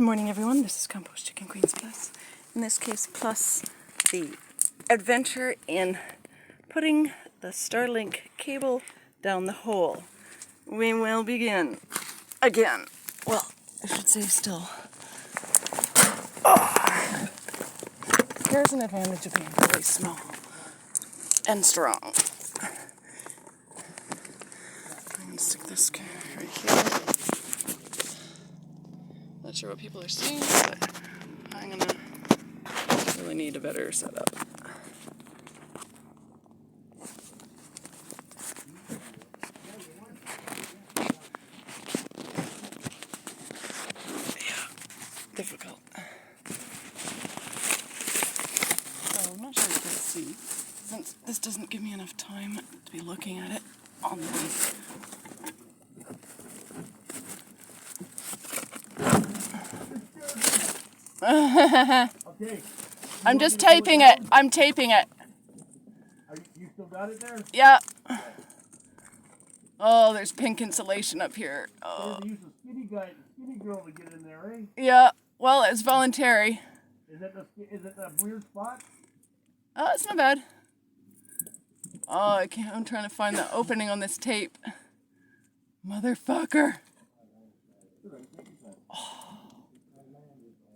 Good morning, everyone. This is Compost Chicken Queens Plus. In this case, plus the adventure in putting the Starlink cable down the hole. We will begin again. Well, I should say still. Oh. Here's an advantage of being really small and strong. I'm going to stick this right here. Not sure what people are seeing, but I'm gonna really need a better setup. Yeah, difficult. So I'm not sure you can see, since this doesn't give me enough time to be looking at it on the way. Okay. I'm just taping it. I'm taping it. You still got it there? Yeah. Oh, there's pink insulation up here. Oh. They use a skinny girl to get in there, eh? Yeah. Well, it's voluntary. Is it a weird spot? Oh, it's not bad. Oh, I can't. I'm trying to find the opening on this tape. Motherfucker. Oh.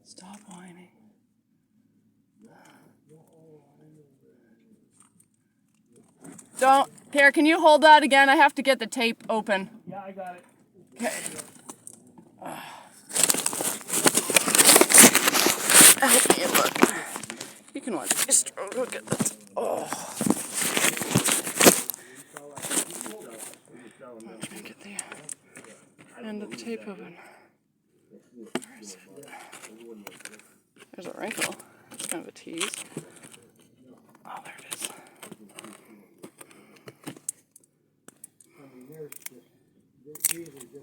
Stop whining. Don't. Here, can you hold that again? I have to get the tape open. Yeah, I got it. Okay. Help me look. You can watch me stroke. Look at this. Oh. I'm trying to get the end of the tape open. Where is it? There's a wrinkle. That's kind of a tease. Oh, there it is.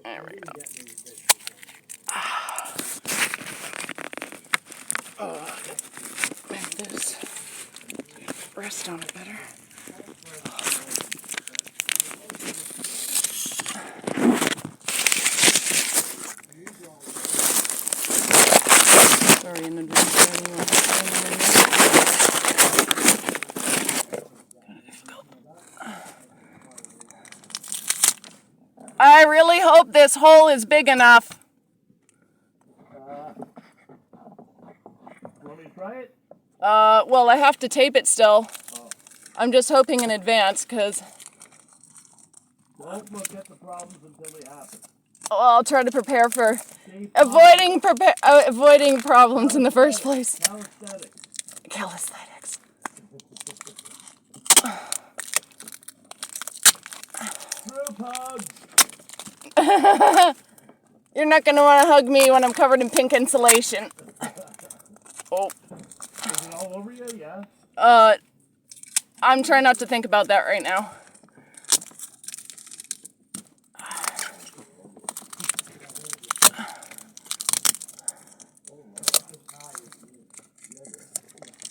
There we go. Oh, make this rest on it better. Sorry in advance for anyone. I really hope this hole is big enough. You want me to try it? Well, I have to tape it still. Oh. I'm just hoping in advance, because... Don't look at the problems until they happen. Well, I'll try to prepare for avoiding problems in the first place. Calisthenics. Group hugs. You're not going to want to hug me when I'm covered in pink insulation. Oh. Is it all over you? Yeah. I'm trying not to think about that right now.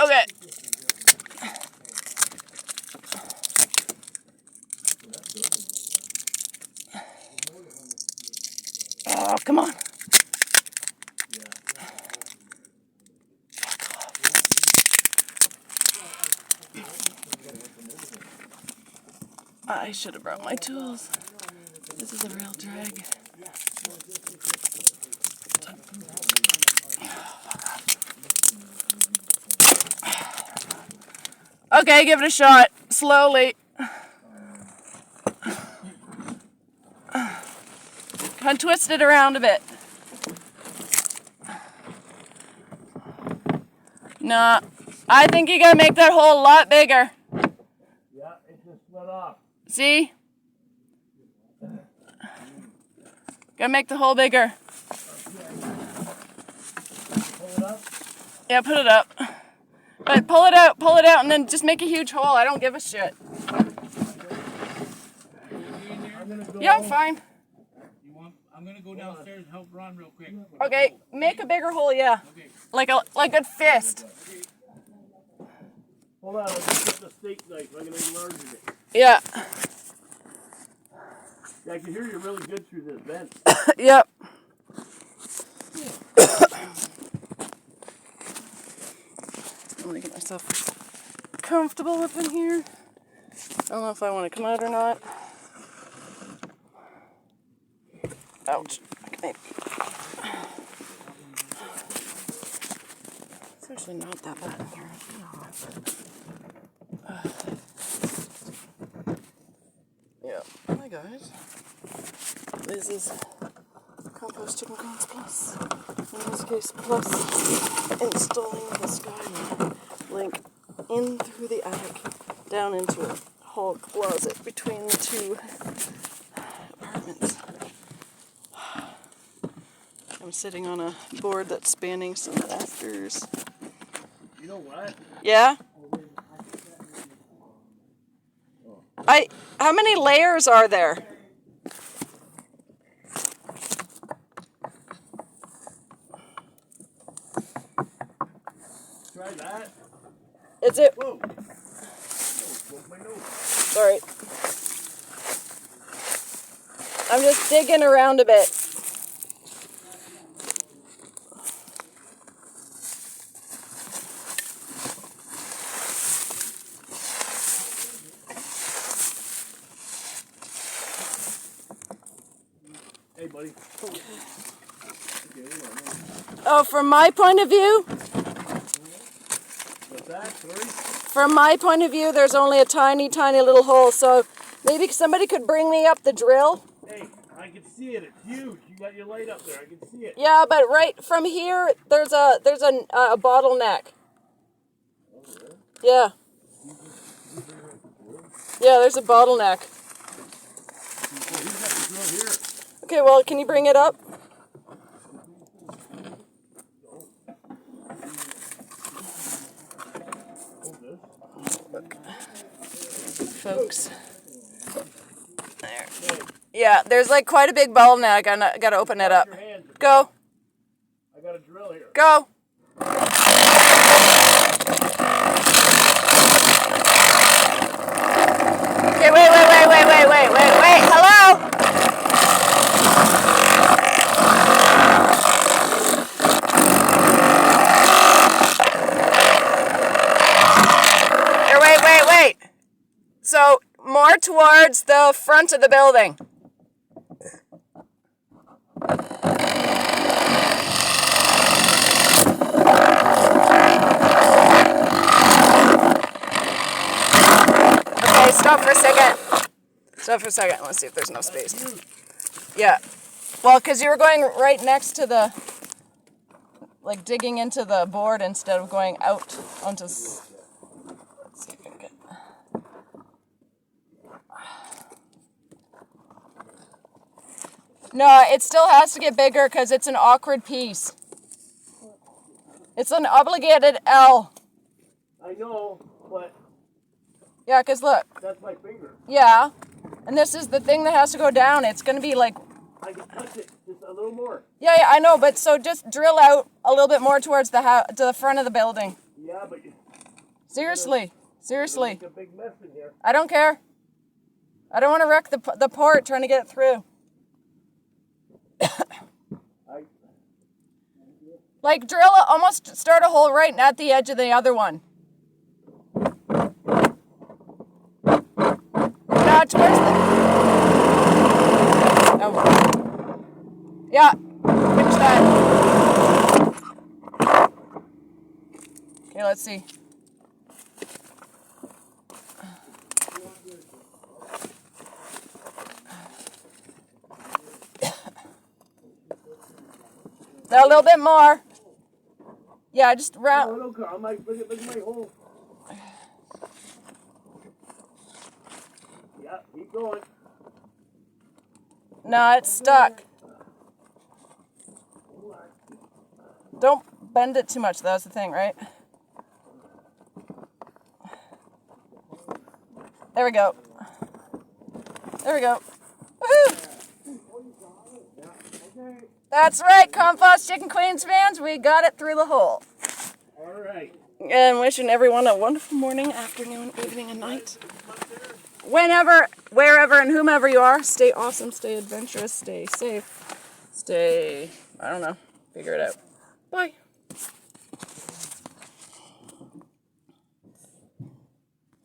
Okay. Oh, come on. I should have brought my tools. This is a real drag. Okay, give it a shot. Slowly. Kind of twist it around a bit. Nah, I think you gotta make that hole a lot bigger. Yeah, it just split off. See? Gotta make the hole bigger. Pull it up? Yeah, put it up. But pull it out, and then just make a huge hole. I don't give a shit. Yeah, I'm fine. I'm gonna go downstairs and help Ron real quick. Okay, make a bigger hole, yeah. Okay. Like a fist. Hold on, let's just get the steak knife. I'm gonna enlarge it. Yeah. Yeah, I can hear you really good through this vent. Yep. myself comfortable up in here. I don't know if I want to come out or not. Ouch. Okay. It's actually not that bad in here. Yeah. Hi guys. This is Compost Chicken Cones Plus. In this case, plus installing the Starlink in through the attic, down into a hall closet between the two apartments. I'm sitting on a board that's spanning some rafters. You know what? Yeah? How many layers are there? Try that. Is it? Whoa. Oh, broke my nose. Sorry. I'm just digging around a bit. Hey, buddy. Okay, Oh, from my point of view? what's that? Sorry? From my point of view, there's only a tiny, tiny little hole, so maybe somebody could bring me up the drill. Hey, I can see it. It's huge. You got your light up there. I can see it. Yeah, but right from here, there's a bottleneck. Oh, really? Yeah. Yeah, there's a bottleneck. Well, he's got the drill here. Okay, well, can you bring it up? Folks. There. Yeah, there's like quite a big bottleneck. I gotta open it up. Your hands. Go. I got a drill here. Go. Okay, wait. Hello? Here, wait. So, more towards the front of the building. Okay, stop for a second. Let's see if there's no space. Yeah. Well, because you were going right next to the, like digging into the board instead of going out onto. Let's see if I can get. No, it still has to get bigger because it's an awkward piece. It's an obligated L. I know, but Yeah, because look. that's my finger. Yeah. And this is the thing that has to go down. It's going to be like. I can touch it just a little more. Yeah, I know, but so just drill out a little bit more towards the to the front of the building. Yeah, but you Seriously. make a big mess in here. I don't care. I don't want to wreck the port trying to get it through. Like drill almost start a hole right at the edge of the other one. Not towards the. Oh. Yeah. Finish that. Okay, let's see. Now a little bit more. Yeah, just round. No, I might look at my hole. Yeah, keep going. No, it's stuck. Don't bend it too much, though, that's the thing, right? There we go. Woohoo! That's right, Compost Chicken Queens fans. We got it through the hole. All right. And wishing everyone a wonderful morning, afternoon, evening, and night. Whenever, wherever, and whomever you are, stay awesome, stay adventurous, stay safe, I don't know, figure it out. Bye.